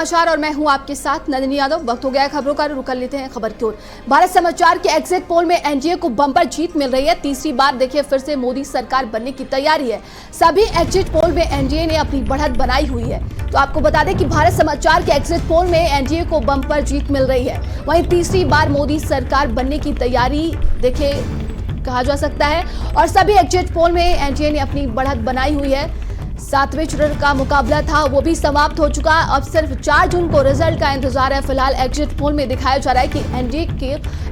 समाचार और मैं हूं आपके साथ नंदिनी यादव। वक्त हो गया है खबरों का, रुक कर लेते हैं खबर की ओर। भारत समाचार के एग्जिट पोल में एनडीए को बम्पर जीत मिल रही है। तीसरी बार देखिए फिर से मोदी सरकार बनने की तैयारी है। सभी एग्जिट पोल में एनडीए ने अपनी बढ़त बनाई हुई है। तो आपको बता दें कि भारत समाचार के एग्जिट पोल में एनडीए को बम्पर जीत मिल रही है। वहीं तीसरी बार मोदी सरकार बनने की तैयारी देखिए कहा जा सकता है और सभी एग्जिट पोल में एनडीए ने अपनी बढ़त बनाई हुई है। 7वें चरण का मुकाबला था वो भी समाप्त हो चुका। अब सिर्फ 4 जून को रिजल्ट का इंतजार है। फिलहाल एग्जिट पोल में दिखाया जा रहा है कि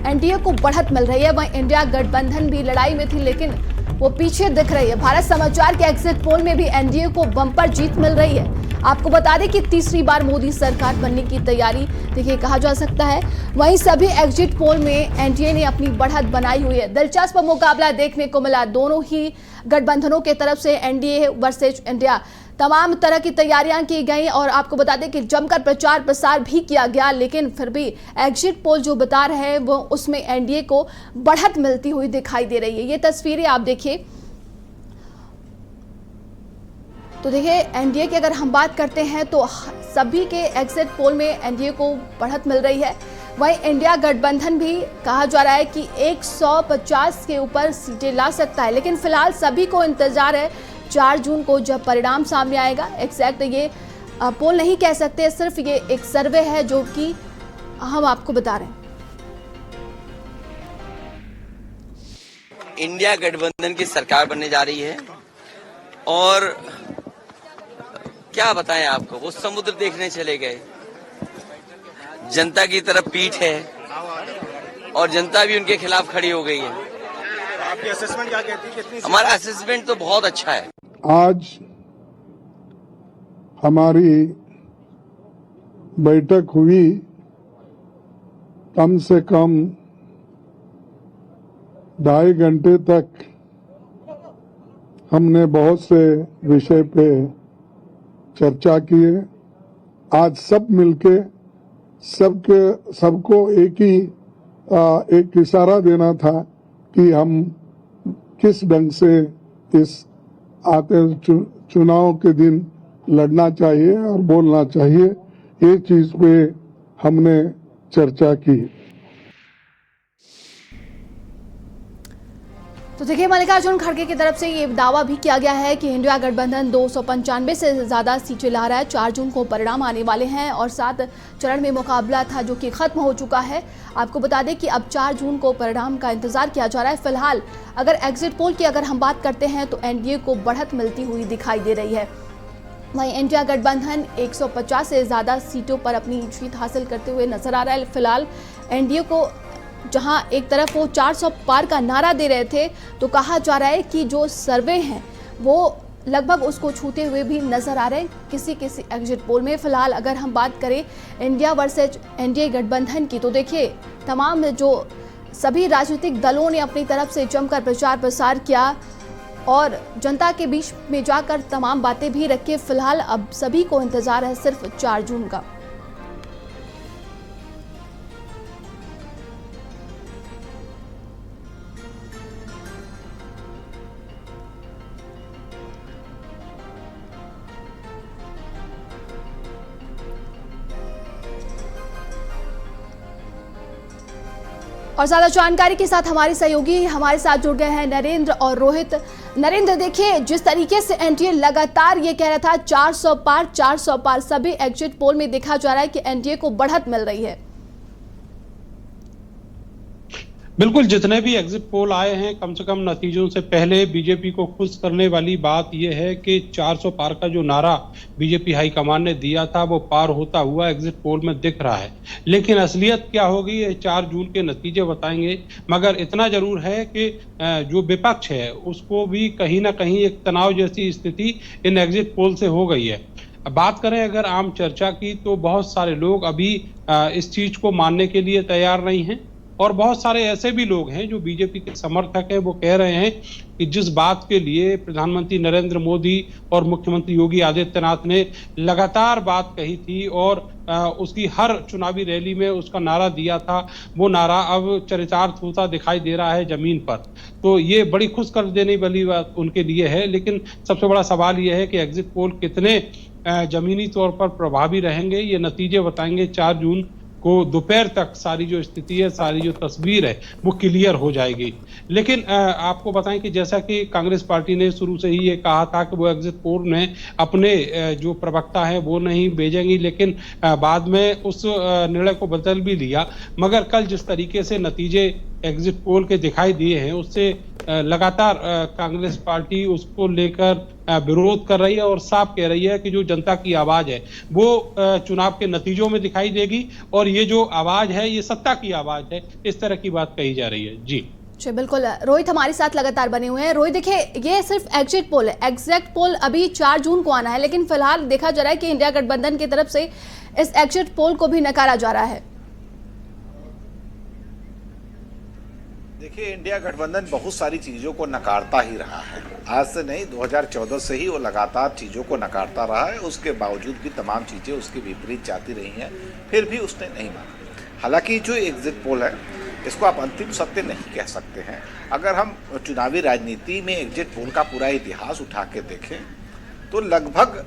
एनडीए को बढ़त मिल रही है। वहीं इंडिया गठबंधन भी लड़ाई में थी लेकिन वो पीछे दिख रही है। भारत समाचार के एग्जिट पोल में भी एनडीए को बम्पर जीत मिल रही है। आपको बता दें कि तीसरी बार मोदी सरकार बनने की तैयारी देखिए कहा जा सकता है। वहीं सभी एग्जिट पोल में एनडीए ने अपनी बढ़त बनाई हुई है। दिलचस्प मुकाबला देखने को मिला दोनों ही गठबंधनों के तरफ से। एनडीए वर्सेस इंडिया तमाम तरह की तैयारियां की गई और आपको बता दें कि जमकर प्रचार प्रसार भी किया गया, लेकिन फिर भी एग्जिट पोल जो बता रहे हैं वो उसमें एनडीए को बढ़त मिलती हुई दिखाई दे रही है। ये तस्वीरें आप देखिए तो देखिए एनडीए की अगर हम बात करते हैं तो सभी के एग्जिट पोल में एनडीए को बढ़त मिल रही है। वहीं इंडिया गठबंधन भी कहा जा रहा है कि 150 के ऊपर सीटें ला सकता है, लेकिन फिलहाल सभी को इंतजार है 4 जून को जब परिणाम सामने आएगा। एग्जैक्ट ये पोल नहीं कह सकते, सिर्फ ये एक सर्वे है जो कि हम आपको बता रहे हैं। इंडिया गठबंधन की सरकार बनने जा रही है और क्या बताएं आपको, वो समुद्र देखने चले गए। जनता की तरफ पीठ है और जनता भी उनके खिलाफ खड़ी हो गई है। आपकी असेसमेंट क्या कहती है? कितनी? हमारा असेसमेंट तो बहुत अच्छा है। आज हमारी बैठक हुई, कम से कम 2.5 घंटे तक हमने बहुत से विषय पे चर्चा की है। आज सब मिलके सबको एक इशारा देना था कि हम किस ढंग से इस आते चुनाव के दिन लड़ना चाहिए और बोलना चाहिए। ये चीज पे हमने चर्चा की। तो देखिए मल्लिकार्जुन खड़गे की तरफ से ये दावा भी किया गया है कि इंडिया गठबंधन 295 से ज्यादा सीटें ला रहा है। 4 जून को परिणाम आने वाले हैं और 7 चरण में मुकाबला था जो कि खत्म हो चुका है। आपको बता दें कि अब 4 जून को परिणाम का इंतजार किया जा रहा है। फिलहाल अगर एग्जिट पोल की अगर हम बात करते हैं तो एनडीए को बढ़त मिलती हुई दिखाई दे रही है। वहीं इंडिया गठबंधन 150 से ज्यादा सीटों पर अपनी जीत हासिल करते हुए नजर आ रहा है। फिलहाल एनडीए को जहां एक तरफ वो 400 पार का नारा दे रहे थे तो कहा जा रहा है कि जो सर्वे हैं वो लगभग उसको छूते हुए भी नजर आ रहे हैं किसी एग्जिट पोल में। फिलहाल अगर हम बात करें इंडिया वर्सेज एनडीए गठबंधन की तो देखिए तमाम जो सभी राजनीतिक दलों ने अपनी तरफ से जमकर प्रचार प्रसार किया और जनता के बीच में जाकर तमाम बातें भी रखी। फिलहाल अब सभी को इंतजार है सिर्फ 4 जून का। और ज्यादा जानकारी के साथ हमारे सहयोगी हमारे साथ जुड़ गए हैं नरेंद्र और रोहित। नरेंद्र देखिए जिस तरीके से एनडीए लगातार ये कह रहा था 400 पार, सभी एग्जिट पोल में देखा जा रहा है कि एनडीए को बढ़त मिल रही है। बिल्कुल, जितने भी एग्जिट पोल आए हैं कम से कम नतीजों से पहले बीजेपी को खुश करने वाली बात यह है कि 400 पार का जो नारा बीजेपी हाईकमान ने दिया था वो पार होता हुआ एग्जिट पोल में दिख रहा है। लेकिन असलियत क्या होगी ये 4 जून के नतीजे बताएंगे। मगर इतना जरूर है कि जो विपक्ष है उसको भी कहीं ना कहीं एक तनाव जैसी स्थिति इन एग्जिट पोल से हो गई है। बात करें अगर आम चर्चा की तो बहुत सारे लोग अभी इस चीज को मानने के लिए तैयार नहीं हैं। और बहुत सारे ऐसे भी लोग हैं जो बीजेपी के समर्थक हैं, वो कह रहे हैं कि जिस बात के लिए प्रधानमंत्री नरेंद्र मोदी और मुख्यमंत्री योगी आदित्यनाथ ने लगातार बात कही थी और उसकी हर चुनावी रैली में उसका नारा दिया था, वो नारा अब चरितार्थ होता दिखाई दे रहा है जमीन पर। तो ये बड़ी खुश कर देने वाली बात उनके लिए है, लेकिन सबसे बड़ा सवाल ये है कि एग्जिट पोल कितने जमीनी तौर पर प्रभावी रहेंगे, ये नतीजे बताएंगे। 4 जून को दोपहर तक सारी जो स्थिति है, सारी जो तस्वीर है, वो क्लियर हो जाएगी। लेकिन आपको बताएं कि जैसा कि कांग्रेस पार्टी ने शुरू से ही ये कहा था कि वो एग्जिट पोल में अपने जो प्रवक्ता हैं वो नहीं भेजेंगी, लेकिन बाद में उस निर्णय को बदल भी लिया। मगर कल जिस तरीके से नतीजे एग्जिट पोल के दिखाई दिए हैं, उससे लगातार कांग्रेस पार्टी उसको लेकर विरोध कर रही है और साफ कह रही है कि जो जनता की आवाज है वो चुनाव के नतीजों में दिखाई देगी और ये जो आवाज है ये सत्ता की आवाज है, इस तरह की बात कही जा रही है। जी बिल्कुल, रोहित हमारे साथ लगातार बने हुए हैं। रोहित, देखिए ये सिर्फ एग्जिट पोल है, एग्जैक्ट पोल अभी 4 जून को आना है, लेकिन फिलहाल देखा जा रहा है कि इंडिया गठबंधन की तरफ से इस एग्जिट पोल को भी नकारा जा रहा है। देखिए, इंडिया गठबंधन बहुत सारी चीज़ों को नकारता ही रहा है। आज से नहीं, 2014 से ही वो लगातार चीज़ों को नकारता रहा है। उसके बावजूद भी तमाम चीज़ें उसके विपरीत जाती रही हैं, फिर भी उसने नहीं माना। हालांकि जो एग्जिट पोल है, इसको आप अंतिम सत्य नहीं कह सकते हैं। अगर हम चुनावी राजनीति में एग्जिट पोल का पूरा इतिहास उठा के देखें तो लगभग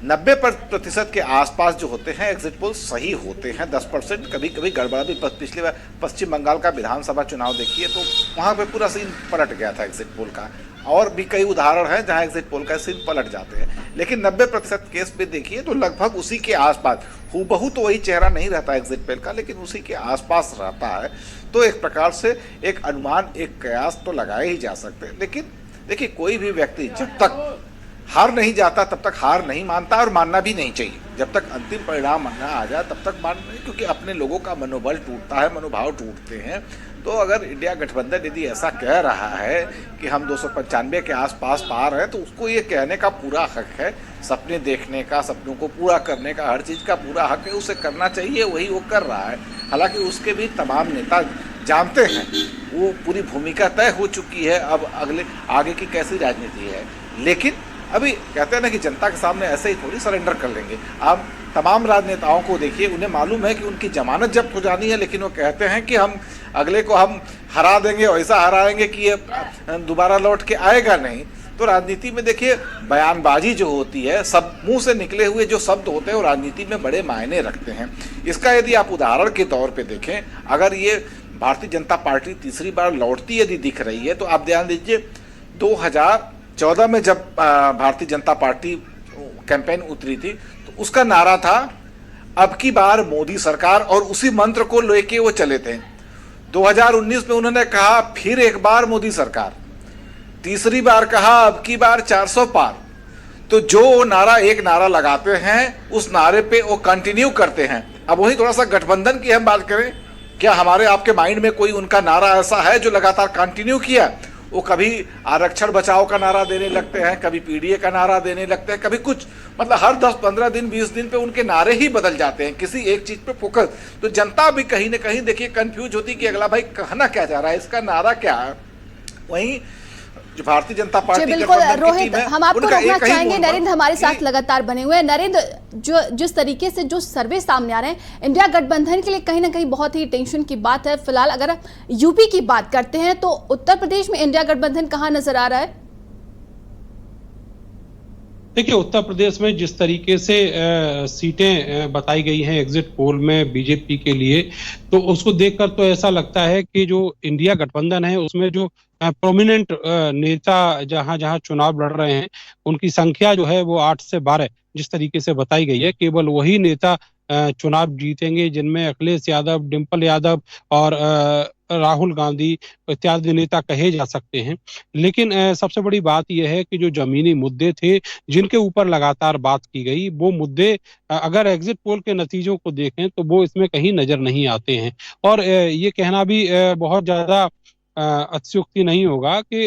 90% के आसपास जो होते हैं एग्जिट पोल सही होते हैं। 10% कभी कभी गड़बड़ा भी। पिछले बार पश्चिम बंगाल का विधानसभा चुनाव देखिए तो वहाँ पे पूरा सीन पलट गया था एग्जिट पोल का। और भी कई उदाहरण हैं जहाँ एग्जिट पोल का सीन पलट जाते हैं, लेकिन 90% केस पे देखिए तो लगभग उसी के आसपास, हूबहू तो वही चेहरा नहीं रहता एग्जिट पोल का, लेकिन उसी के आसपास रहता है। तो एक प्रकार से एक अनुमान, एक कयास तो लगाए ही जा सकते हैं। लेकिन देखिए, कोई भी व्यक्ति जब तक हार नहीं जाता तब तक हार नहीं मानता, और मानना भी नहीं चाहिए। जब तक अंतिम परिणाम ना आ जाए तब तक मान नहीं, क्योंकि अपने लोगों का मनोबल टूटता है, मनोभाव टूटते हैं। तो अगर इंडिया गठबंधन यदि ऐसा कह रहा है कि हम 295 के आसपास पार हैं, तो उसको ये कहने का पूरा हक है। सपने देखने का, सपनों को पूरा करने का, हर चीज़ का पूरा हक है, उसे करना चाहिए। वही वो कर रहा है। हालांकि उसके भी तमाम नेता जानते हैं, वो पूरी भूमिका तय हो चुकी है, अब आगे की कैसी राजनीति है। लेकिन अभी कहते हैं ना कि जनता के सामने ऐसे ही थोड़ी सरेंडर कर लेंगे। आप तमाम राजनेताओं को देखिए, उन्हें मालूम है कि उनकी जमानत जब्त हो जानी है, लेकिन वो कहते हैं कि हम अगले को हम हरा देंगे, ऐसा हराएंगे कि ये दोबारा लौट के आएगा नहीं। तो राजनीति में देखिए, बयानबाजी जो होती है, सब मुंह से निकले हुए जो शब्द होते हैं वो राजनीति में बड़े मायने रखते हैं। इसका यदि आप उदाहरण के तौर पर देखें, अगर ये भारतीय जनता पार्टी तीसरी बार लौटती यदि दिख रही है, तो आप ध्यान दीजिए 2014 में जब भारतीय जनता पार्टी कैंपेन उतरी थी तो उसका नारा था अब की बार मोदी सरकार, और उसी मंत्र को लेके वो चले थे। 2019 में उन्होंने कहा फिर एक बार मोदी सरकार, तीसरी बार कहा अब की बार 400 पार। तो जो नारा एक नारा लगाते हैं उस नारे पे वो कंटिन्यू करते हैं। अब वही थोड़ा सा गठबंधन की हम बात करें, क्या हमारे आपके माइंड में कोई उनका नारा ऐसा है जो लगातार कंटिन्यू किया? वो कभी आरक्षण बचाओ का नारा देने लगते हैं, कभी पीडीए का नारा देने लगते हैं, कभी कुछ, मतलब हर 10-15 दिन 20 दिन पे उनके नारे ही बदल जाते हैं, किसी एक चीज पे फोकस। तो जनता भी कहीं ना कहीं देखिए कंफ्यूज होती कि अगला भाई कहना क्या चाह रहा है, इसका नारा क्या है। वहीं जो भारतीय जनता पार्टी बिल्कुल रोहित, हम आपको रोकना चाहेंगे। नरेंद्र हमारे साथ लगातार बने हुए हैं। नरेंद्र, जो जिस तरीके से जो सर्वे सामने आ रहे हैं, इंडिया गठबंधन के लिए कहीं ना कहीं बहुत ही टेंशन की बात है। फिलहाल अगर यूपी की बात करते हैं तो उत्तर प्रदेश में इंडिया गठबंधन कहां नजर आ रहा है? देखिए, उत्तर प्रदेश में जिस तरीके से सीटें बताई गई हैं एग्जिट पोल में बीजेपी के लिए, तो उसको देखकर तो ऐसा लगता है कि जो इंडिया गठबंधन है उसमें जो प्रोमिनेंट नेता जहां जहां चुनाव लड़ रहे हैं उनकी संख्या जो है वो 8 से 12 जिस तरीके से बताई गई है, केवल वही नेता चुनाव जीतेंगे जिनमें अखिलेश यादव, डिम्पल यादव और राहुल गांधी इत्यादि नेता कहे जा सकते हैं। लेकिन सबसे बड़ी बात यह है कि जो जमीनी मुद्दे थे जिनके ऊपर लगातार बात की गई, वो मुद्दे अगर एग्जिट पोल के नतीजों को देखें तो वो इसमें कहीं नजर नहीं आते हैं। और ये कहना भी बहुत ज्यादा अतिशयोक्ति नहीं होगा कि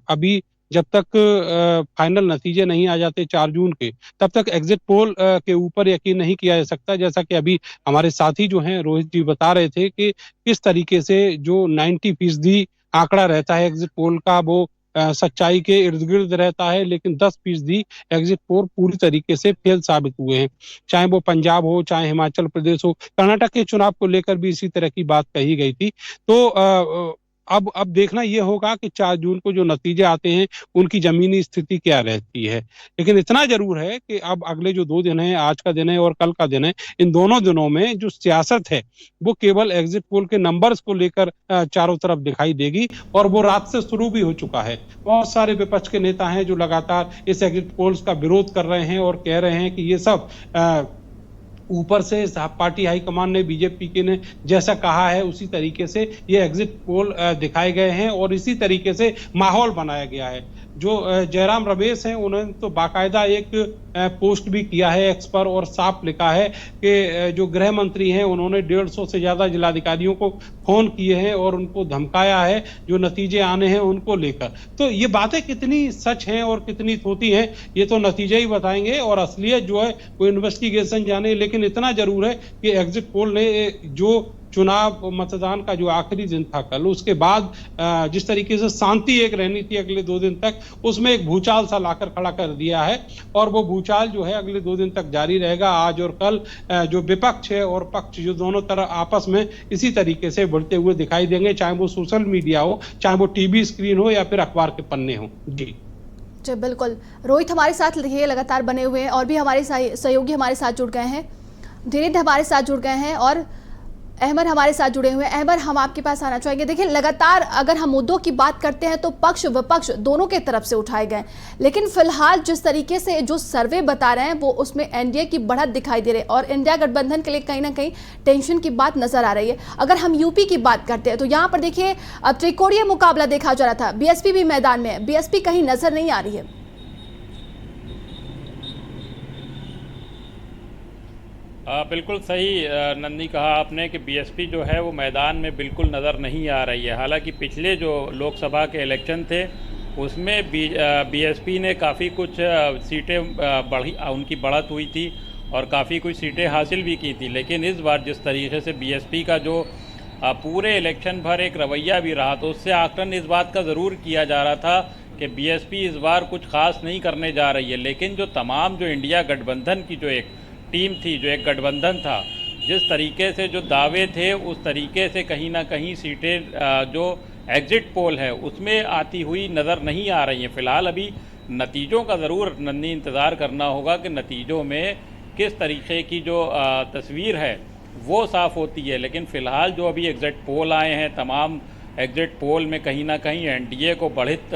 अभी जब तक फाइनल नतीजे नहीं आ जाते 4 जून के, तब तक एग्जिट पोल के ऊपर यकीन नहीं किया जा सकता। जैसा कि अभी हमारे साथी जो हैं रोहित जी बता रहे थे कि किस तरीके से जो 90% आंकड़ा रहता है एग्जिट पोल का, वो सच्चाई के इर्द-गिर्द रहता है, लेकिन 10% एग्जिट पोल पूरी तरीके से फेल साबित हुए हैं। चाहे वो पंजाब हो, चाहे हिमाचल प्रदेश हो, कर्नाटक के चुनाव को लेकर भी इसी तरह की बात कही गई थी। तो अब देखना ये होगा कि 4 जून को जो नतीजे आते हैं, उनकी ज़मीनी स्थिति क्या रहती है। लेकिन इतना ज़रूर है कि अब अगले जो 2 दिन हैं, आज का दिन है और कल का दिन है, इन दोनों दिनों में जो सियासत है, वो केवल एग्जिट पोल के नंबर्स को लेकर चारों तरफ दिखाई देगी और वो रात से शुरू भी हो चुका है। बहुत सारे विपक्ष के नेता हैं जो लगातार इस एग्जिट पोल्स का विरोध कर रहे हैं और कह रहे हैं कि ये सब ऊपर से पार्टी हाईकमान ने, बीजेपी के ने जैसा कहा है उसी तरीके से ये एग्जिट पोल दिखाए गए हैं और इसी तरीके से माहौल बनाया गया है। जो जयराम रमेश हैं, उन्होंने तो बाकायदा एक पोस्ट भी किया है एक्स पर और साफ लिखा है कि जो गृह मंत्री हैं उन्होंने 150 से ज्यादा जिलाधिकारियों को फोन किए हैं और उनको धमकाया है जो नतीजे आने हैं उनको लेकर। तो ये बातें कितनी सच हैं और कितनी थोती हैं, ये तो नतीजे ही बताएंगे और असलियत जो है वो इन्वेस्टिगेशन जाने। लेकिन इतना जरूर है कि एग्जिट पोल ने जो चुनाव मतदान का जो आखिरी दिन था कल, उसके बाद जिस तरीके से शांति एक रहनी थी अगले 2 दिन तक, उसमें एक भूचाल सा लाकर खड़ा कर दिया है और वो भूचाल जो है अगले 2 दिन तक जारी रहेगा। आज और कल जो विपक्ष है और पक्ष जो दोनों तरफ आपस में इसी तरीके से बढ़ते हुए दिखाई देंगे, चाहे वो सोशल मीडिया हो, चाहे वो टीवी स्क्रीन हो या फिर अखबार के पन्ने हो। जी बिल्कुल। रोहित हमारे साथ रहिए, लगातार बने हुए हैं और भी हमारे सहयोगी हमारे साथ जुड़ गए हैं, धीरेन्द्र हमारे साथ जुड़ गए हैं और अहमद हमारे साथ जुड़े हुए हैं। अहमद, हम आपके पास आना चाहेंगे। देखिए, लगातार अगर हम मुद्दों की बात करते हैं तो पक्ष विपक्ष दोनों के तरफ से उठाए गए, लेकिन फिलहाल जिस तरीके से जो सर्वे बता रहे हैं वो उसमें एनडीए की बढ़त दिखाई दे रही है और इंडिया गठबंधन के लिए कहीं ना कहीं टेंशन की बात नजर आ रही है। अगर हम यूपी की बात करते हैं तो यहाँ पर देखिए अब त्रिकोणीय मुकाबला देखा जा रहा था, बीएसपी भी मैदान में है, बीएसपी कहीं नजर नहीं आ रही है। बिल्कुल सही नंदी कहा आपने कि बीएसपी जो है वो मैदान में बिल्कुल नज़र नहीं आ रही है। हालांकि पिछले जो लोकसभा के इलेक्शन थे उसमें बीएसपी ने काफ़ी कुछ सीटें उनकी बढ़त हुई थी और काफ़ी कुछ सीटें हासिल भी की थी। लेकिन इस बार जिस तरीके से बीएसपी का जो पूरे इलेक्शन भर एक रवैया भी रहा, तो उससे आकलन इस बात का ज़रूर किया जा रहा था कि बीएसपी इस बार कुछ खास नहीं करने जा रही है। लेकिन जो तमाम जो इंडिया गठबंधन की जो एक टीम थी, जो एक गठबंधन था, जिस तरीके से जो दावे थे उस तरीके से कहीं ना कहीं सीटें जो एग्जिट पोल है उसमें आती हुई नज़र नहीं आ रही हैं। फ़िलहाल अभी नतीजों का ज़रूर नन्ही इंतज़ार करना होगा कि नतीजों में किस तरीके की जो तस्वीर है वो साफ़ होती है। लेकिन फ़िलहाल जो अभी एग्जिट पोल आए हैं, तमाम एग्जिट पोल में कहीं ना कहीं एनडीए को बढ़त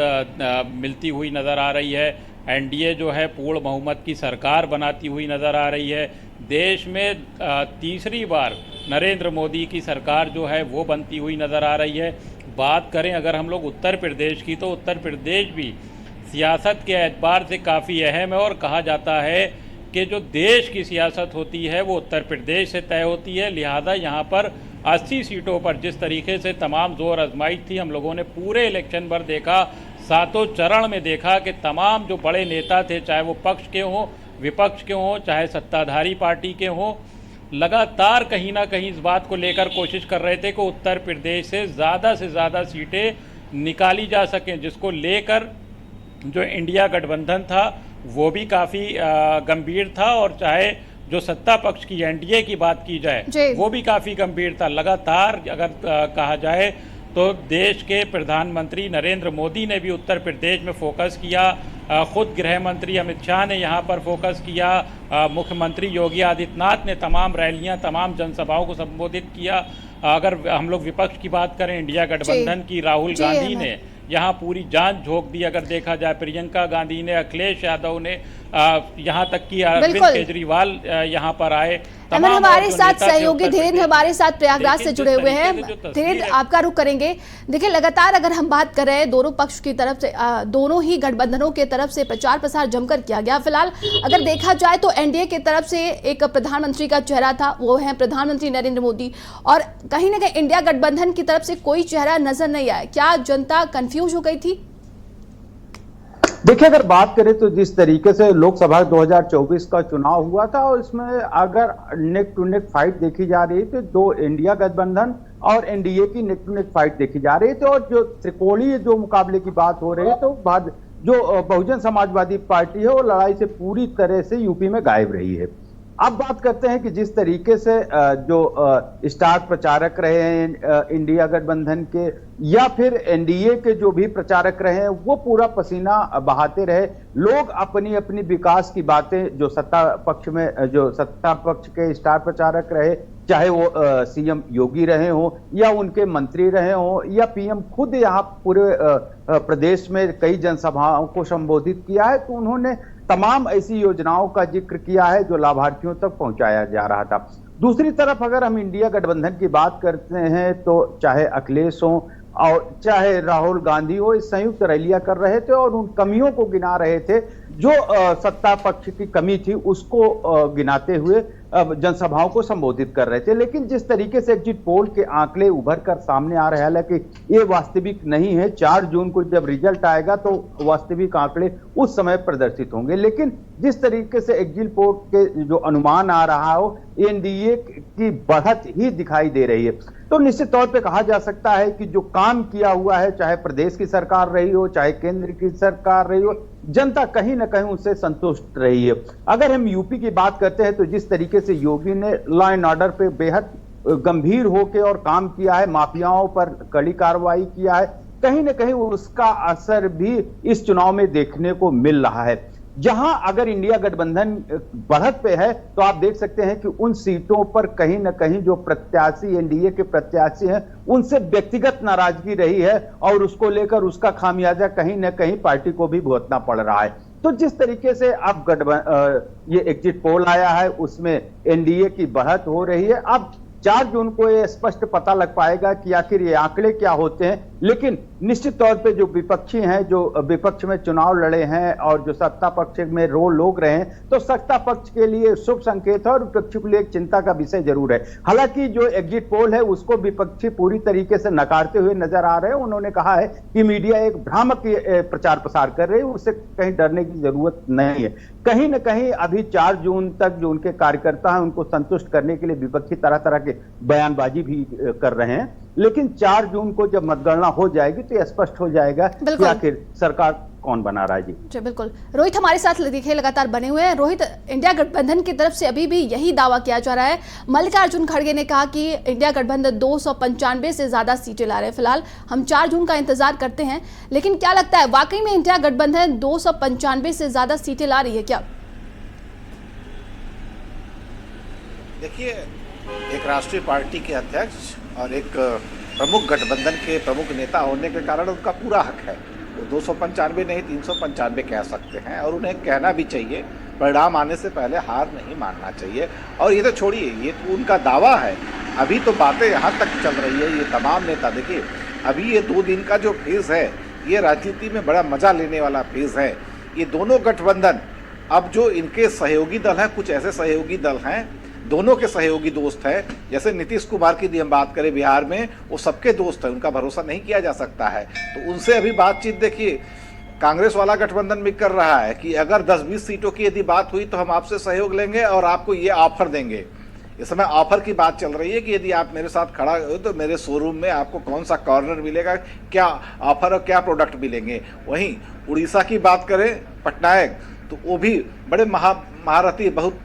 मिलती हुई नज़र आ रही है। एनडीए जो है पूर्ण बहुमत की सरकार बनाती हुई नज़र आ रही है। देश में तीसरी बार नरेंद्र मोदी की सरकार जो है वो बनती हुई नज़र आ रही है। बात करें अगर हम लोग उत्तर प्रदेश की, तो उत्तर प्रदेश भी सियासत के एतबार से काफ़ी अहम है और कहा जाता है कि जो देश की सियासत होती है वो उत्तर प्रदेश से तय होती है। लिहाजा यहाँ पर 80 सीटों पर जिस तरीके से तमाम जोर आजमाइश थी, हम लोगों ने पूरे इलेक्शन भर देखा, सातों चरण में देखा कि तमाम जो बड़े नेता थे, चाहे वो पक्ष के हों, विपक्ष के हों, चाहे सत्ताधारी पार्टी के हों, लगातार कहीं ना कहीं इस बात को लेकर कोशिश कर रहे थे कि उत्तर प्रदेश से ज़्यादा सीटें निकाली जा सकें, जिसको लेकर जो इंडिया गठबंधन था वो भी काफ़ी गंभीर था और चाहे जो सत्ता पक्ष की एनडीए की बात की जाए वो भी काफ़ी गंभीर था। लगातार अगर कहा जाए तो देश के प्रधानमंत्री नरेंद्र मोदी ने भी उत्तर प्रदेश में फोकस किया, खुद गृह मंत्री अमित शाह ने यहाँ पर फोकस किया, मुख्यमंत्री योगी आदित्यनाथ ने तमाम रैलियाँ, तमाम जनसभाओं को संबोधित किया। अगर हम लोग विपक्ष की बात करें, इंडिया गठबंधन की राहुल गांधी ने यहाँ पूरी जान झोंक दी। अगर देखा जाए, प्रियंका गांधी ने, अखिलेश यादव ने, यहाँ तक कि अरविंद केजरीवाल यहाँ पर आए। हमारे साथ सहयोगी धीरेन्द्र हमारे साथ प्रयागराज से जुड़े हुए हैं। धीरेन्द्र, आपका रुख करेंगे। देखिए, लगातार अगर हम बात कर रहे हैं दोनों पक्ष की तरफ से, दोनों ही गठबंधनों के तरफ से प्रचार प्रसार जमकर किया गया। फिलहाल अगर देखा जाए तो एनडीए की तरफ से एक प्रधानमंत्री का चेहरा था, वो है प्रधानमंत्री नरेंद्र मोदी, और कहीं ना कहीं इंडिया गठबंधन की तरफ से कोई चेहरा नजर नहीं आया। क्या जनता कंफ्यूज हो गई थी? देखिए, अगर बात करें तो जिस तरीके से लोकसभा 2024 का चुनाव हुआ था और इसमें अगर नेक टू नेक फाइट देखी जा रही थी, दो इंडिया गठबंधन और एनडीए की नेक टू नेक फाइट देखी जा रही थी, और जो त्रिकोणीय जो मुकाबले की बात हो रही है तो जो बहुजन समाजवादी पार्टी है वो लड़ाई से पूरी तरह से यूपी में गायब रही है। अब बात करते हैं कि जिस तरीके से जो स्टार प्रचारक रहे हैं इंडिया गठबंधन के या फिर एनडीए के जो भी प्रचारक रहे हैं वो पूरा पसीना बहाते रहे। लोग अपनी अपनी विकास की बातें जो सत्ता पक्ष के स्टार प्रचारक रहे, चाहे वो सीएम योगी रहे हो या उनके मंत्री रहे हो या पीएम खुद यहाँ पूरे प्रदेश में कई जनसभाओं को संबोधित किया है, तो उन्होंने तमाम ऐसी योजनाओं का जिक्र किया है जो लाभार्थियों तक पहुंचाया जा रहा था। दूसरी तरफ अगर हम इंडिया गठबंधन की बात करते हैं तो चाहे अखिलेश हो और चाहे राहुल गांधी हो, इस संयुक्त रैलियां कर रहे थे और उन कमियों को गिना रहे थे जो सत्ता पक्ष की कमी थी उसको गिनाते हुए जनसभाओं को संबोधित कर रहे थे। लेकिन जिस तरीके से एग्जिट पोल के आंकड़े उभर कर सामने आ रहे हैं, हालांकि ये वास्तविक नहीं है, 4 जून को जब रिजल्ट आएगा तो वास्तविक आंकड़े उस समय प्रदर्शित होंगे, लेकिन जिस तरीके से एग्जिट पोल के जो अनुमान आ रहा हो एनडीए की बढ़त ही दिखाई दे रही है, तो निश्चित तौर पे कहा जा सकता है कि जो काम किया हुआ है, चाहे प्रदेश की सरकार रही हो चाहे केंद्र की सरकार रही हो, जनता कहीं ना कहीं उनसे संतुष्ट रही है। अगर हम यूपी की बात करते हैं तो जिस तरीके से योगी ने लॉ एंड ऑर्डर पे बेहद गंभीर होकर और काम किया है, माफियाओं पर कड़ी कार्रवाई किया है, कहीं ना कहीं उसका असर भी इस चुनाव में देखने को मिल रहा है। जहां अगर इंडिया गठबंधन बढ़त पे है तो आप देख सकते हैं कि उन सीटों पर कहीं ना कहीं जो प्रत्याशी एनडीए के प्रत्याशी हैं उनसे व्यक्तिगत नाराजगी रही है और उसको लेकर उसका खामियाजा कहीं ना कहीं पार्टी को भी भुगतना पड़ रहा है। तो जिस तरीके से अब ये एग्जिट पोल आया है उसमें एनडीए की बढ़त हो रही है। अब 4 जून को ये स्पष्ट पता लग पाएगा कि आखिर ये आंकड़े क्या होते हैं, लेकिन निश्चित तौर पे जो विपक्षी हैं, जो विपक्ष में चुनाव लड़े हैं और जो सत्ता पक्ष में लोग रहे हैं, तो सत्ता पक्ष के लिए शुभ संकेत है और विपक्षी के लिए एक चिंता का विषय जरूर है। हालांकि जो एग्जिट पोल है उसको विपक्षी पूरी तरीके से नकारते हुए नजर आ रहे हैं। उन्होंने कहा है कि मीडिया एक भ्रामक प्रचार प्रसार कर रही है, उससे कहीं डरने की जरूरत नहीं है। कहीं ना कहीं अभी 4 जून तक जो उनके कार्यकर्ता हैं उनको संतुष्ट करने के लिए विपक्षी तरह तरह के बयानबाजी भी कर रहे हैं, लेकिन 4 जून को जब मतगणना हो जाएगी तो यह स्पष्ट हो जाएगा कि आखिर सरकार कौन बना रहा है। जी बिल्कुल। रोहित हमारे साथ देखिए लगातार बने हुए हैं। रोहित, इंडिया गठबंधन की तरफ से अभी भी यही दावा किया जा रहा है। मल्लिकार्जुन खड़गे ने कहा कि इंडिया गठबंधन 295 से ज्यादा सीटें ला रहे हैं। फिलहाल हम 4 जून का इंतजार करते हैं, लेकिन क्या लगता है वाकई में इंडिया गठबंधन 295 से ज्यादा सीटें ला रही है क्या? देखिए, एक राष्ट्रीय पार्टी के अध्यक्ष और एक प्रमुख गठबंधन के प्रमुख नेता होने के कारण उनका पूरा हक है, वो 295 नहीं 395 कह सकते हैं और उन्हें कहना भी चाहिए। परिणाम आने से पहले हार नहीं मानना चाहिए। और ये तो छोड़िए, ये तो उनका दावा है, अभी तो बातें यहाँ तक चल रही है। ये तमाम नेता, देखिए अभी ये 2 दिन का जो फेज़ है ये राजनीति में बड़ा मजा लेने वाला फेज़ है। ये दोनों गठबंधन, अब जो इनके सहयोगी दल हैं, कुछ ऐसे सहयोगी दल हैं, दोनों के सहयोगी दोस्त हैं, जैसे नीतीश कुमार की हम बात करें बिहार में, वो सबके दोस्त हैं, उनका भरोसा नहीं किया जा सकता है। तो उनसे अभी बातचीत देखिए कांग्रेस वाला गठबंधन भी कर रहा है कि अगर 10-20 सीटों की यदि बात हुई तो हम आपसे सहयोग लेंगे और आपको ये ऑफर देंगे। इस समय ऑफर की बात चल रही है कि यदि आप मेरे साथ खड़ा हो तो मेरे शोरूम में आपको कौन सा कॉर्नर मिलेगा, क्या ऑफर और क्या प्रोडक्ट मिलेंगे। वहीं उड़ीसा की बात करें, पटनायक, तो वो भी बड़े महारथी, बहुत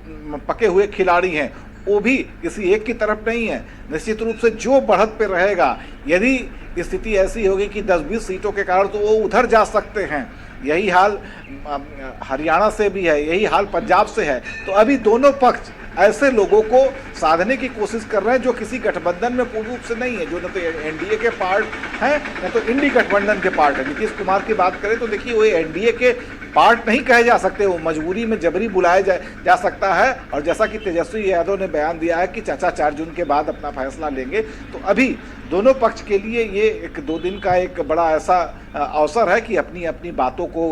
पके हुए खिलाड़ी हैं, वो भी किसी एक की तरफ नहीं है। निश्चित रूप से जो बढ़त पे रहेगा, यदि स्थिति ऐसी होगी कि 10-20 सीटों के कारण, तो वो उधर जा सकते हैं। यही हाल हरियाणा से भी है, यही हाल पंजाब से है। तो अभी दोनों पक्ष ऐसे लोगों को साधने की कोशिश कर रहे हैं जो किसी गठबंधन में पूर्ण रूप से नहीं है, जो न तो एनडीए के पार्ट हैं न तो इंडी गठबंधन के पार्ट है। नीतीश कुमार की बात करें तो देखिए वो एनडीए के पार्ट नहीं कहे जा सकते, वो मजबूरी में जबरी बुलाया जा सकता है। और जैसा कि तेजस्वी यादव ने बयान दिया है कि चाचा 4 जून के बाद अपना फैसला लेंगे, तो अभी दोनों पक्ष के लिए ये 1-2 दिन का एक बड़ा ऐसा अवसर है कि अपनी अपनी बातों को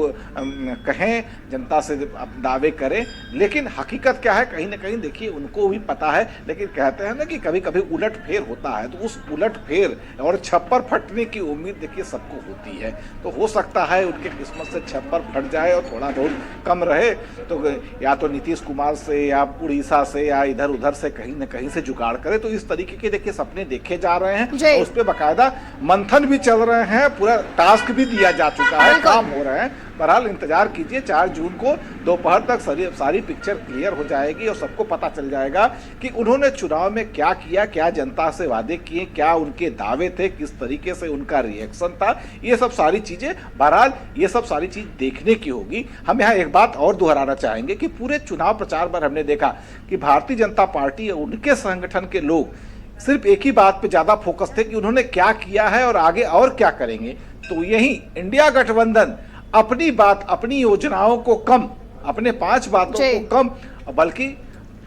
कहें, जनता से दावे करें। लेकिन हकीकत क्या है, कहीं ना कहीं देखिए उनको भी पता है, लेकिन कहते हैं ना कि कभी कभी उलट फेर होता है, तो उस उलट फेर और छप्पर फटने की उम्मीद देखिए सबको होती है। तो हो सकता है उनके किस्मत से छप्पर फट जाए और थोड़ा बहुत कम रहे, तो या तो नीतीश कुमार से या उड़ीसा से या इधर उधर से कहीं ना कहीं से जुगाड़ करे। तो इस तरीके के देखिए सपने देखे जा रहे हैं, उस पर बाकायदा मंथन भी चल रहे हैं, पूरा टास्क भी दिया जा चुका है, काम हो रहे हैं। बहरहाल इंतजार कीजिए, 4 जून को दोपहर तक सारी पिक्चर क्लियर हो जाएगी और सबको पता चल जाएगा कि उन्होंने चुनाव में क्या किया, क्या जनता से वादे किए, क्या उनके दावे थे, किस तरीके से उनका रिएक्शन था। ये सब सारी चीजें, बहरहाल ये सब सारी चीज देखने की होगी। हम यहाँ एक बात और दोहराना चाहेंगे कि पूरे चुनाव प्रचार पर हमने देखा कि भारतीय जनता पार्टी, उनके संगठन के लोग सिर्फ एक ही बात पे ज्यादा फोकस थे कि उन्होंने क्या किया है और आगे और क्या करेंगे। तो यही इंडिया गठबंधन अपनी बात, अपनी योजनाओं को कम, अपने 5 बातों को कम, बल्कि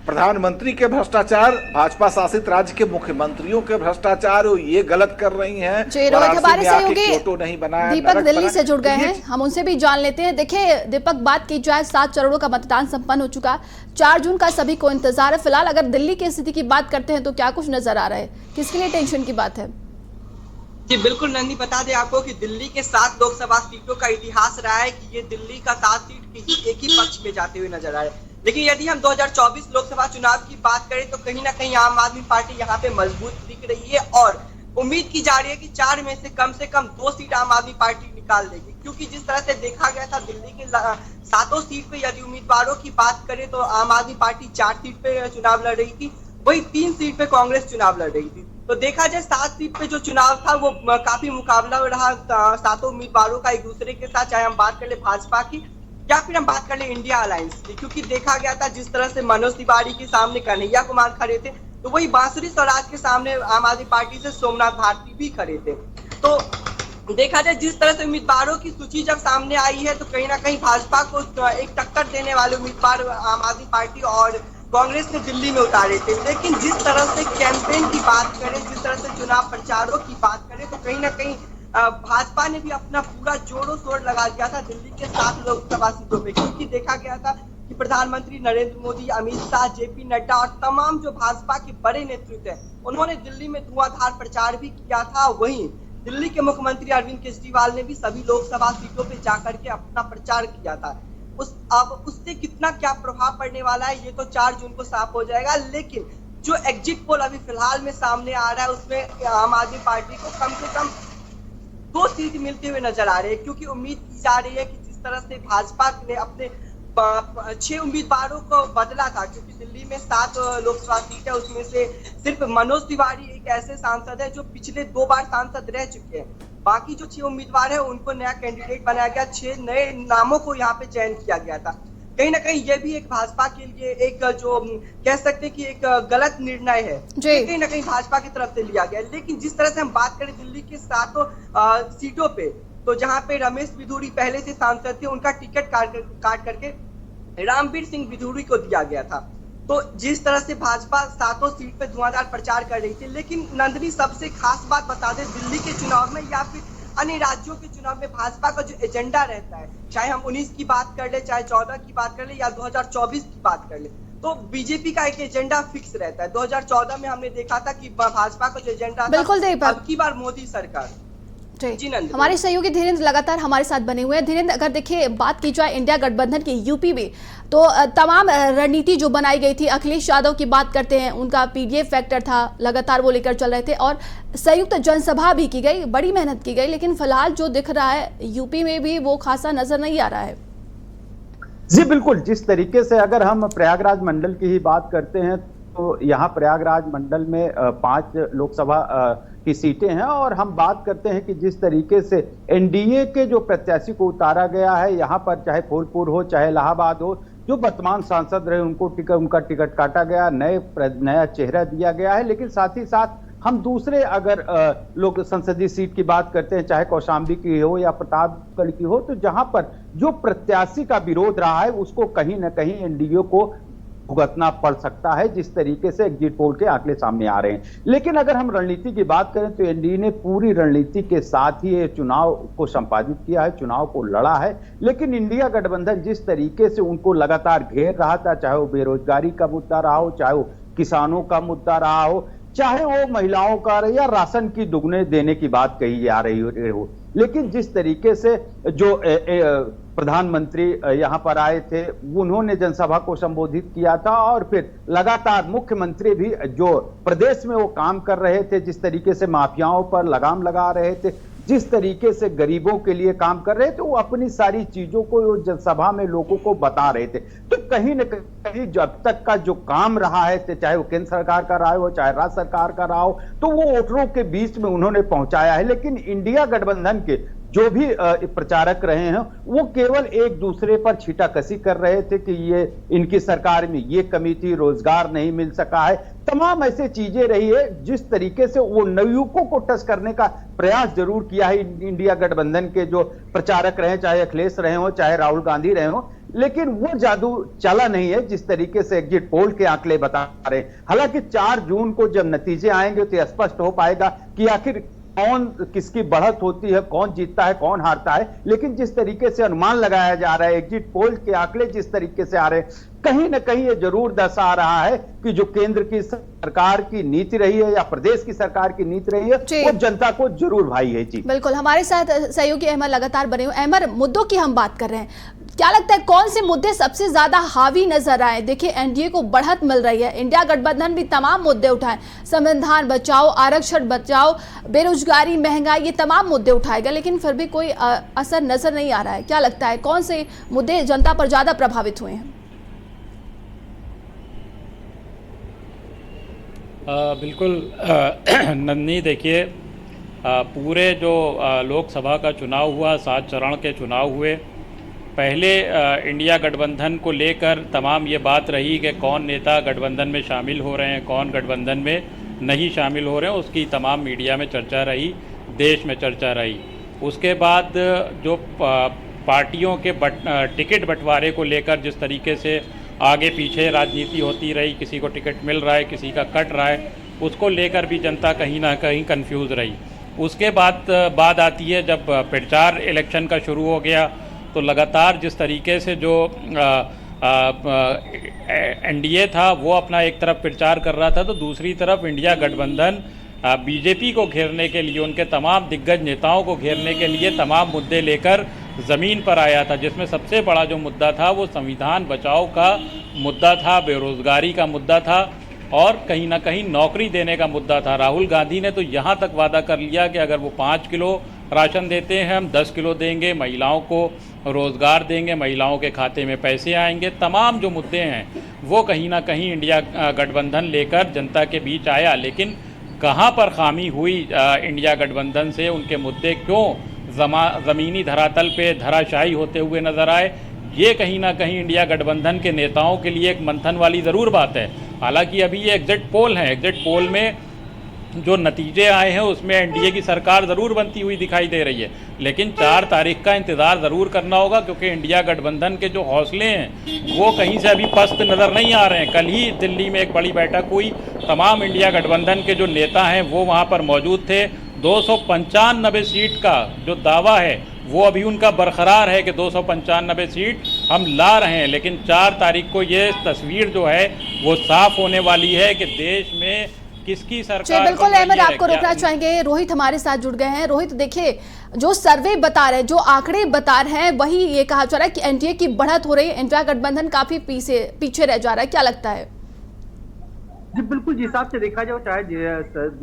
प्रधानमंत्री के भ्रष्टाचार, भाजपा शासित राज्य के मुख्यमंत्रियों के भ्रष्टाचार, ये गलत कर रही हैं। रोहित हमारे सहयोगी नहीं बनाया, दीपक दिल्ली से जुड़ गए हैं, हम उनसे भी जान लेते हैं। देखिए दीपक, बात की जाए 7 चरणों का मतदान संपन्न हो चुका, 4 जून का सभी को इंतजार है। फिलहाल अगर दिल्ली की स्थिति की बात करते हैं तो क्या कुछ नजर आ रहा है, किसके लिए टेंशन की बात है? जी बिल्कुल नंदी, बता दें आपको कि दिल्ली के 7 लोकसभा सीटों का इतिहास रहा है कि ये दिल्ली का 7 सीट एक ही पक्ष में जाते हुए नजर आ रहे हैं। लेकिन यदि हम 2024 लोकसभा चुनाव की बात करें तो कहीं ना कहीं आम आदमी पार्टी यहाँ पे मजबूत दिख रही है और उम्मीद की जा रही है कि 4 में से कम 2 सीट आम आदमी पार्टी निकाल देगी। क्योंकि जिस तरह से देखा गया था दिल्ली के 7 सीट पे यदि उम्मीदवारों की बात करें तो आम आदमी पार्टी 4 सीट पे चुनाव लड़ रही थी, वही 3 सीट पे कांग्रेस चुनाव लड़ रही थी। तो देखा जाए 7 सीट पे जो चुनाव था वो काफी मुकाबला रहा 7 उम्मीदवारों का एक दूसरे के साथ, चाहे हम बात कर ले भाजपा की या फिर हम बात कर ले इंडिया अलायंस की। क्योंकि देखा गया था जिस तरह से मनोज तिवारी के सामने कन्हैया कुमार खड़े थे, तो वही बांसुरी स्वराज के सामने आम आदमी पार्टी से सोमनाथ भारती भी खड़े थे। तो देखा जाए जिस तरह से उम्मीदवारों की सूची जब सामने आई है तो कहीं ना कहीं भाजपा को एक टक्कर देने वाले उम्मीदवार आम आदमी पार्टी और कांग्रेस ने दिल्ली में उतारे थे। लेकिन जिस तरह से कैंपेन की बात करें, जिस तरह से चुनाव प्रचारों की बात करें तो कहीं ना कहीं भाजपा ने भी अपना पूरा जोरों शोर लगा दिया था दिल्ली के 7 लोकसभा सीटों पे। क्योंकि देखा गया था कि प्रधानमंत्री नरेंद्र मोदी, अमित शाह, जेपी नड्डा और तमाम जो भाजपा के बड़े नेतृत्व है उन्होंने दिल्ली में धुआंधार प्रचार भी किया था। वहीं दिल्ली के मुख्यमंत्री अरविंद केजरीवाल ने भी सभी लोकसभा सीटों पे जाकर के अपना प्रचार किया था। अब उससे कितना क्या प्रभाव पड़ने वाला है ये तो 4 जून को साफ हो जाएगा। लेकिन जो एग्जिट पोल अभी फिलहाल में सामने आ रहा है उसमें आम आदमी पार्टी को कम से कम 2 सीट मिलते हुए नजर आ रहे हैं। क्योंकि उम्मीद की जा रही है कि जिस तरह से भाजपा ने अपने 6 उम्मीदवारों को बदला था, क्योंकि दिल्ली में 7 लोकसभा सीट है उसमें से सिर्फ मनोज तिवारी एक ऐसे सांसद है जो पिछले 2 बार सांसद रह चुके हैं। बाकी जो 6 उम्मीदवार है उनको नया कैंडिडेट बनाया गया, 6 नए नामों को यहाँ पे चयन किया गया था। कहीं ना कहीं ये भी एक भाजपा के लिए एक जो कह सकते हैं कि एक गलत निर्णय है, कहीं ना कहीं भाजपा की तरफ से लिया गया। लेकिन जिस तरह से हम बात करें दिल्ली के 7 सीटों पे, तो जहाँ पे रमेश बिधूरी पहले से सांसद थे उनका टिकट काट करके रामवीर सिंह बिधूरी को दिया गया था। तो जिस तरह से भाजपा 7 सीट पे धुआंधार प्रचार कर रही थी, लेकिन नंदनी सबसे खास बात बता दें दिल्ली के चुनाव में या फिर अन्य राज्यों के चुनाव में भाजपा का जो एजेंडा रहता है, चाहे हम 19 की बात कर ले, चाहे 14 की बात कर ले या 2024 की बात कर ले, तो बीजेपी का एक एजेंडा फिक्स रहता है। 2014 में हमने देखा था कि भाजपा का जो एजेंडा था अब की बार मोदी सरकार। जी नंद, हमारे सहयोगी धीरेन्द्र लगातार हमारे साथ बने हुए हैं। धीरेन्द्र, अगर देखिए बात की जाए इंडिया गठबंधन की यूपी में, तो तमाम रणनीति जो बनाई गई थी, अखिलेश यादव की बात करते हैं, उनका पीडीएफ फैक्टर था, लगातार वो लेकर चल रहे थे और संयुक्त जनसभा भी की गई, बड़ी मेहनत की गई। लेकिन फिलहाल जो दिख रहा है यूपी में भी वो खासा नजर नहीं आ रहा है। जी बिल्कुल, जिस तरीके से अगर हम प्रयागराज मंडल की ही बात करते हैं तो यहाँ प्रयागराज मंडल में 5 लोकसभा की सीटें हैं और हम बात करते हैं कि जिस तरीके से एनडीए के जो प्रत्याशी को उतारा गया है यहाँ पर, चाहे फूलपुर हो चाहे इलाहाबाद हो, जो वर्तमान सांसद रहे उनका टिकट काटा गया, नया चेहरा दिया गया है। लेकिन साथ ही साथ हम दूसरे अगर लोग संसदीय सीट की बात करते हैं, चाहे कौशाम्बी की हो या प्रतापगढ़ की हो, तो जहां पर जो प्रत्याशी का विरोध रहा है उसको कहीं ना कहीं एनडीए को भुगतना पड़ सकता है, जिस तरीके से एग्जिट पोल के आंकड़े सामने आ रहे हैं। लेकिन अगर हम रणनीति की बात करें तो एनडीए ने पूरी रणनीति के साथ ही ये चुनाव को संपादित किया है, चुनाव को लड़ा है। लेकिन इंडिया गठबंधन जिस तरीके से उनको लगातार घेर रहा था, चाहे वो बेरोजगारी का मुद्दा रहा हो, चाहे वो किसानों का मुद्दा रहा हो, चाहे वो महिलाओं का या राशन की दुगने देने की बात कही जा रही हो, लेकिन जिस तरीके से जो प्रधानमंत्री यहां पर आए थे, उन्होंने जनसभा को संबोधित किया था और फिर लगातार मुख्यमंत्री भी जो प्रदेश में वो काम कर रहे थे, जिस तरीके से माफियाओं पर लगाम लगा रहे थे, जिस तरीके से गरीबों के लिए काम कर रहे थे, वो अपनी सारी चीजों को जनसभा में लोगों को बता रहे थे। तो कहीं न कहीं जब तक का जो काम रहा है, चाहे वो केंद्र सरकार का रहा हो, चाहे राज्य सरकार का रहा हो, तो वो वोटरों के बीच में उन्होंने पहुंचाया है। लेकिन इंडिया गठबंधन के जो भी प्रचारक रहे हैं, वो केवल एक दूसरे पर छीटाकशी कर रहे थे कि ये इनकी सरकार में ये कमी थी, रोजगार नहीं मिल सका है, तमाम ऐसे चीजें रही है। जिस तरीके से वो नवयुवकों को टच करने का प्रयास जरूर किया है इंडिया गठबंधन के जो प्रचारक रहे, चाहे अखिलेश रहे हो, चाहे राहुल गांधी रहे हो, लेकिन वो जादू चला नहीं है जिस तरीके से एग्जिट पोल के आंकड़े बता रहे हैं। हालांकि 4 जून को जब नतीजे आएंगे तो स्पष्ट हो पाएगा कि आखिर कौन किसकी बढ़त होती है, कौन जीतता है, कौन हारता है। लेकिन जिस तरीके से अनुमान लगाया जा रहा है, एग्जिट पोल के आंकड़े जिस तरीके से आ रहे हैं, कहीं ना कहीं ये जरूर दर्शा रहा है कि जो केंद्र की सरकार की नीति रही है या प्रदेश की सरकार की नीति रही है, वो जनता को जरूर भाई है। जी बिल्कुल, हमारे साथ सहयोगी अहमद लगातार बने हुए। अहमद, मुद्दों की हम बात कर रहे हैं, क्या लगता है कौन से मुद्दे सबसे ज्यादा हावी नजर आए? देखिए, एनडीए को बढ़त मिल रही है, इंडिया गठबंधन भी तमाम मुद्दे उठाए, संविधान बचाओ, आरक्षण बचाओ, बेरोजगारी, महंगाई, ये तमाम मुद्दे उठाए गए, लेकिन फिर भी कोई असर नजर नहीं आ रहा है। क्या लगता है कौन से मुद्दे जनता पर ज्यादा प्रभावित हुए हैं? बिल्कुल नन्ही, देखिए पूरे जो लोकसभा का चुनाव हुआ, 7 चरण के चुनाव हुए, पहले इंडिया गठबंधन को लेकर तमाम ये बात रही कि कौन नेता गठबंधन में शामिल हो रहे हैं, कौन गठबंधन में नहीं शामिल हो रहे हैं, उसकी तमाम मीडिया में चर्चा रही, देश में चर्चा रही। उसके बाद जो पार्टियों के टिकट बंटवारे को लेकर जिस तरीके से आगे पीछे राजनीति होती रही, किसी को टिकट मिल रहा है, किसी का कट रहा है, उसको लेकर भी जनता कहीं ना कहीं कंफ्यूज रही। उसके बाद आती है जब प्रचार इलेक्शन का शुरू हो गया, तो लगातार जिस तरीके से जो एनडीए था वो अपना एक तरफ प्रचार कर रहा था, तो दूसरी तरफ इंडिया गठबंधन बीजेपी को घेरने के लिए, उनके तमाम दिग्गज नेताओं को घेरने के लिए तमाम मुद्दे लेकर ज़मीन पर आया था, जिसमें सबसे बड़ा जो मुद्दा था वो संविधान बचाओ का मुद्दा था, बेरोज़गारी का मुद्दा था और कहीं ना कहीं नौकरी देने का मुद्दा था। राहुल गांधी ने तो यहाँ तक वादा कर लिया कि अगर वो 5 किलो राशन देते हैं, हम 10 किलो देंगे, महिलाओं को रोज़गार देंगे, महिलाओं के खाते में पैसे आएंगे। तमाम जो मुद्दे हैं वो कहीं ना कहीं इंडिया गठबंधन लेकर जनता के बीच आया, लेकिन कहाँ पर खामी हुई इंडिया गठबंधन से, उनके मुद्दे क्यों ज़मीनी धरातल पे धराशायी होते हुए नज़र आए, ये कहीं ना कहीं इंडिया गठबंधन के नेताओं के लिए एक मंथन वाली ज़रूर बात है। हालांकि अभी ये एग्जिट पोल है, एग्जिट पोल में जो नतीजे आए हैं उसमें एनडीए की सरकार ज़रूर बनती हुई दिखाई दे रही है, लेकिन 4 तारीख का इंतज़ार ज़रूर करना होगा, क्योंकि इंडिया गठबंधन के जो हौसले हैं वो कहीं से अभी पस्त नज़र नहीं आ रहे हैं। कल ही दिल्ली में एक बड़ी बैठक हुई, तमाम इंडिया गठबंधन के जो नेता हैं वो वहाँ पर मौजूद थे। 295 सीट का जो दावा है वो अभी उनका बरकरार है कि 295 सीट हम ला रहे हैं, लेकिन 4 तारीख को ये तस्वीर जो है वो साफ होने वाली है कि देश में किसकी सरकार। बिल्कुल अहमद, आपको रोकना चाहेंगे, रोहित हमारे साथ जुड़ गए हैं। रोहित, देखिए जो सर्वे बता रहे हैं, जो आंकड़े बता रहे हैं, वही ये कहा जा रहा है कि एनडीए की बढ़त हो रही है, इंडिया गठबंधन काफी पीछे रह जा रहा है, क्या लगता है? जी बिल्कुल, जिस हिसाब से देखा जाए, चाहे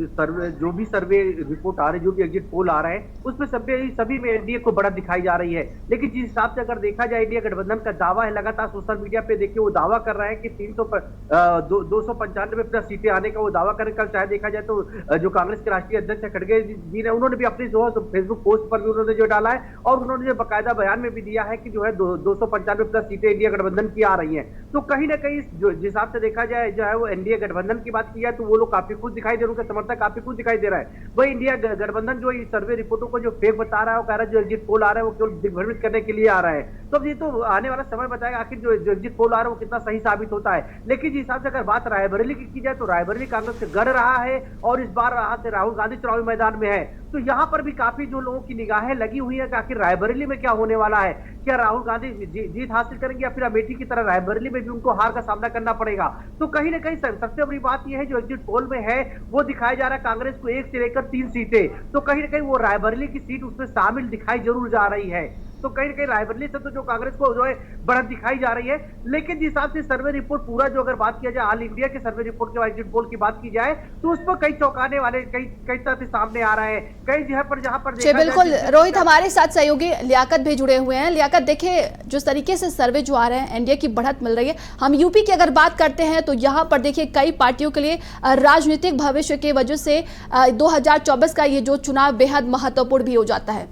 सर्वे जो भी सर्वे रिपोर्ट आ रही है, जो भी एग्जिट पोल आ रहा है, उसमें सभी में एनडीए को बढ़त दिखाई जा रही है। लेकिन जिस हिसाब से अगर देखा जाए, इंडिया गठबंधन का दावा है, लगातार सोशल मीडिया पे देखिए वो दावा कर रहा है कि 295 प्लस सीटें आने का वो दावा कर। कल चाहे देखा जाए तो जो कांग्रेस के राष्ट्रीय अध्यक्ष खड़गे जी ने, उन्होंने भी अपनी जो है फेसबुक पोस्ट पर भी उन्होंने जो डाला है और उन्होंने जो बाकायदा बयान में भी दिया है कि जो है 295 प्लस सीटें इंडिया गठबंधन की आ रही है। तो कहीं ना कहीं जिस हिसाब से देखा जाए जो है वो एनडीए गठबंधन गठबंधन की बात की जाए तो वो लोग काफी खुश दिखाई दे रहे हैं, उनका समर्थक काफी खुश दिखाई दे रहा है। वही इंडिया गठबंधन जो सर्वे रिपोर्टों को जो फेक बता रहा है, वो कह रहा है जो एग्जिट पोल आ रहा है वो केवल दिग्भ्रमित करने के लिए आ रहा है। तो अब ये तो आने वाला समय बताएगा आखिर जो एग्जिट पोल आ रहा है वो कितना सही साबित होता है। लेकिन जिस हिसाब से अगर बात रायबरेली की जाए तो रायबरेली कांग्रेस से गढ़ रहा है और इस बार यहाँ से राहुल गांधी चुनावी मैदान में है। तो यहाँ पर भी काफी जो लोगों की निगाहें लगी हुई है कि आखिर रायबरेली में क्या होने वाला है, क्या राहुल गांधी जीत हासिल करेंगे या फिर अमेठी की तरह रायबरेली में भी उनको हार का सामना करना पड़ेगा। तो कहीं ना कहीं सबसे बड़ी बात यह है जो एग्जिट पोल में है वो दिखाया जा रहा है कांग्रेस को 1 से लेकर 3 सीटें, तो कहीं ना कहीं वो रायबरेली की सीट उसमें शामिल दिखाई जरूर जा रही है। तो कहीं ना कहीं रायबरेली से तो जो कांग्रेस को जो है बढ़त दिखाई जा रही है। लेकिन जिस हिसाब से सर्वे रिपोर्ट पूरा जो अगर बात किया जाए ऑल इंडिया के सर्वे रिपोर्ट के एग्जिट पोल की बात की जाए तो उस पर कई चौंकाने वाले कई तरह से सामने आ रहा है। कई जहां पर जी बिल्कुल रोहित, हमारे साथ सहयोगी लियाकत भी जुड़े हुए हैं। लियाकत, देखिए जिस तरीके से सर्वे जो आ रहे हैं एनडीए की बढ़त मिल रही है, हम यूपी की अगर बात करते हैं तो यहाँ पर देखिए कई पार्टियों के लिए राजनीतिक भविष्य की वजह से 2024 का ये जो चुनाव बेहद महत्वपूर्ण भी हो जाता है।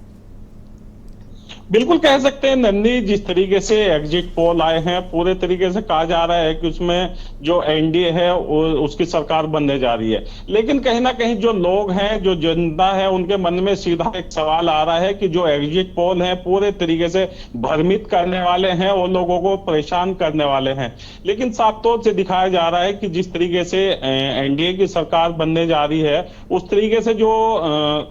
बिल्कुल कह सकते हैं नंदी, जिस तरीके से एग्जिट पोल आए हैं पूरे तरीके से कहा जा रहा है कि उसमें जो एनडीए है उसकी सरकार बनने जा रही है। लेकिन कहीं ना कहीं जो लोग हैं, जो जनता है, उनके मन में सीधा एक सवाल आ रहा है कि जो एग्जिट पोल है पूरे तरीके से भ्रमित करने वाले हैं और लोगों को परेशान करने वाले हैं। लेकिन साफ तौर से दिखाया जा रहा है कि जिस तरीके से एनडीए की सरकार बनने जा रही है उस तरीके से जो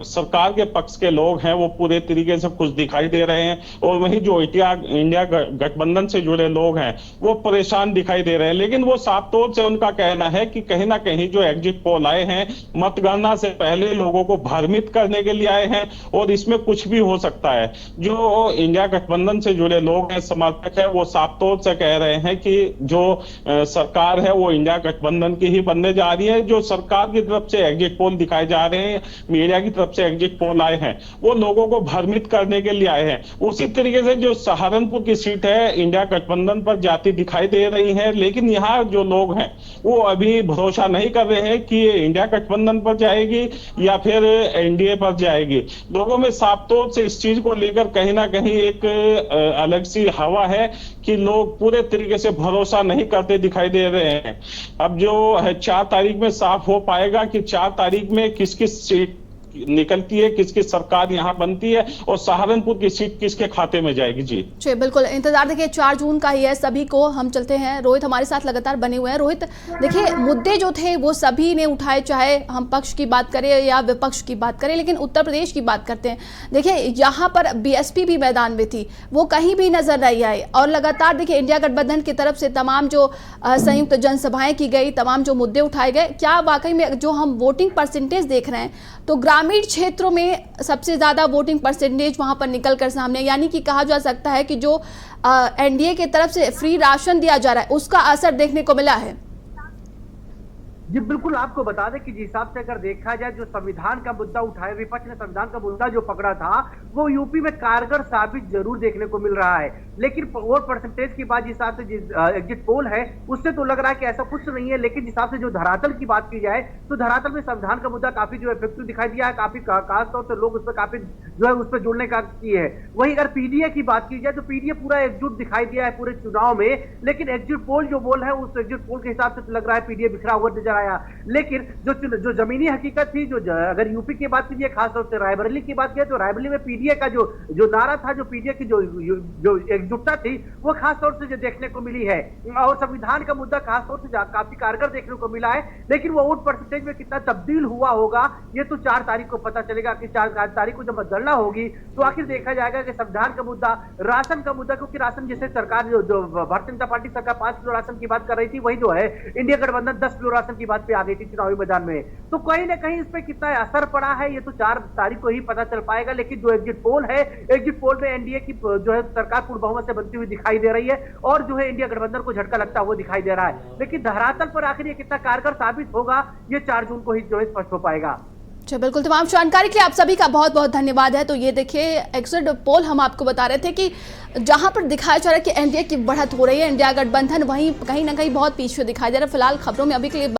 सरकार के पक्ष के लोग हैं वो पूरे तरीके से खुश दिखाई दे रहे हैं और वहीं जो इंडिया गठबंधन से जुड़े लोग हैं वो परेशान दिखाई दे रहे हैं। लेकिन वो साफ तौर से उनका कहना है कि कहीं ना कहीं जो एग्जिट पोल आए हैं मतगणना से पहले लोगों को भ्रमित करने के लिए आए हैं और इसमें कुछ भी हो सकता है। जो इंडिया गठबंधन से जुड़े लोग हैं, समर्थक है, वो साफ तौर से कह रहे हैं कि जो सरकार है वो इंडिया गठबंधन की ही बनने जा रही है। जो सरकार की तरफ से एग्जिट पोल दिखाए जा रहे हैं, मीडिया की तरफ से एग्जिट पोल आए हैं, वो लोगों को भ्रमित करने के लिए आए हैं। उसी तरीके से जो सहारनपुर की सीट है इंडिया गठबंधन पर जाती दिखाई दे रही है। लेकिन यहाँ जो लोग हैं वो अभी भरोसा नहीं कर रहे हैं कि ये इंडिया गठबंधन पर जाएगी या फिर एनडीए पर जाएगी। लोगों में साफ तौर से इस चीज को लेकर कहीं ना कहीं एक अलग सी हवा है कि लोग पूरे तरीके से भरोसा नहीं करते दिखाई दे रहे हैं। अब जो है 4 तारीख में साफ हो पाएगा कि 4 तारीख में किस किस सीट निकलती है, किसकी सरकार यहाँ बनती है और सहारनपुर की सीट किसके खाते में जाएगी। जी बिल्कुल, इंतजार देखिए 4 जून का ही है सभी को। हम चलते हैं, रोहित हमारे साथ लगातार बने हुए हैं। रोहित, देखिए मुद्दे जो थे वो सभी ने उठाए, चाहे हम पक्ष की बात करें या विपक्ष की बात करें। लेकिन उत्तर प्रदेश की बात करते हैं, देखिए यहाँ पर बीएसपी भी मैदान में थी, वो कहीं भी नजर नहीं आई। और लगातार देखिए इंडिया गठबंधन की तरफ से तमाम जो संयुक्त जनसभाएं की गई, तमाम जो मुद्दे उठाए गए, क्या वाकई में जो हम वोटिंग परसेंटेज देख रहे हैं तो ग्रामीण क्षेत्रों में सबसे ज्यादा वोटिंग परसेंटेज वहां पर निकल कर सामने, यानी कि कहा जा सकता है कि जो एनडीए की तरफ से फ्री राशन दिया जा रहा है उसका असर देखने को मिला है। जी बिल्कुल, आपको बता दें कि जिस हिसाब से अगर देखा जाए जो संविधान का मुद्दा उठाया, विपक्ष ने संविधान का मुद्दा जो पकड़ा था वो यूपी में कारगर साबित जरूर देखने को मिल रहा है। लेकिन वोट परसेंटेज की बात जिस हिसाब से एग्जिट पोल है उससे तो लग रहा है कि ऐसा कुछ नहीं है। लेकिन जिस हिसाब से जो धरातल की बात की जाए तो धरातल में संविधान का मुद्दा काफी जो इफेक्टिव दिखाई दिया है, काफी खासतौर से लोग उस पर काफी जो है उस पर जुड़ने का की है। वही अगर पीडीए की बात की जाए तो पीडीए पूरा एकजुट दिखाई दिया है पूरे चुनाव में। लेकिन एग्जिट पोल जो बोल है उस एग्जिट पोल के हिसाब से तो लग रहा है पीडीए बिखरा हुआ नजर आया। लेकिन जो जमीनी हकीकत थी, जो अगर यूपी की बात कीजिए, खासतौर से रायबरेली की बात किया तो रायबरेली में पीडीए का जो नारा था, जो पीडीए की जो एकजुटता थी वो खासतौर से जो देखने को मिली है। और संविधान का मुद्दा खासतौर से काफी कारगर देखने को मिला है। लेकिन वो वोट परसेंटेज में कितना तब्दील हुआ होगा ये तो 4 तारीख को पता चलेगा कि 4 तारीख को जब मतगणना होगी तो आखिर देखा जाएगा कि संविधान का मुद्दा, राशन का मुद्दा, क्योंकि राशन जैसे सरकार जो भारतीय जनता पार्टी सरकार 5 किलो राशन की बात कर रही थी, वही जो है इंडिया गठबंधन 10 किलो राशन की बात पे आ गई थी चुनावी मैदान में। तो कहीं ना कहीं इस पे कितना असर पड़ा है ये तो 4 तारीख को ही पता चल पाएगा। लेकिन जो एग्जिट पोल है, एग्जिट पोल में एनडीए की जो है सरकार पूर्ण बहुमत से बनती हुई दिखाई दे रही है और जो है इंडिया गठबंधन को झटका लगता हुआ दिखाई दे रहा है। लेकिन धरातल पर आखिर ये कितना कारगर साबित होगा ये 4 जून को ही जो है स्पष्ट हो पाएगा। बिल्कुल, तमाम जानकारी के लिए आप सभी का बहुत बहुत धन्यवाद है। तो ये देखिए एग्जिट पोल हम आपको बता रहे थे कि जहां पर दिखाया जा रहा है कि एनडीए की बढ़त हो रही है, इंडिया गठबंधन वहीं कहीं ना कहीं बहुत पीछे दिखाई दे रहा है। फिलहाल खबरों में अभी के लिए